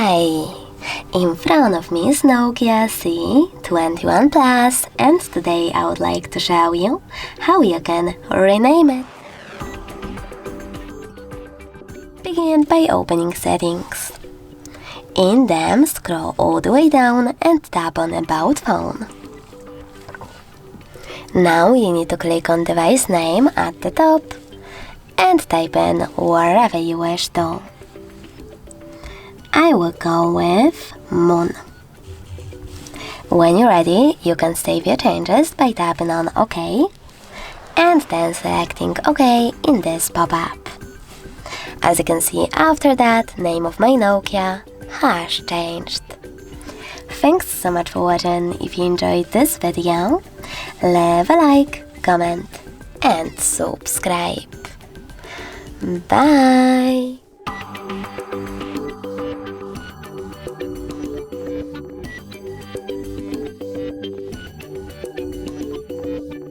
Hi! In front of me is Nokia C21 Plus, and today I would like to show you how you can rename it. Begin by opening Settings. In them, scroll all the way down and tap on About Phone. Now you need to click on device name at the top and type in wherever you wish to. I will go with Moon. When you're ready, you can save your changes by tapping on OK and then selecting OK in this pop-up. As you can see, after that, name of my Nokia has changed. Thanks so much for watching. If you enjoyed this video, leave a like, comment and subscribe. Bye!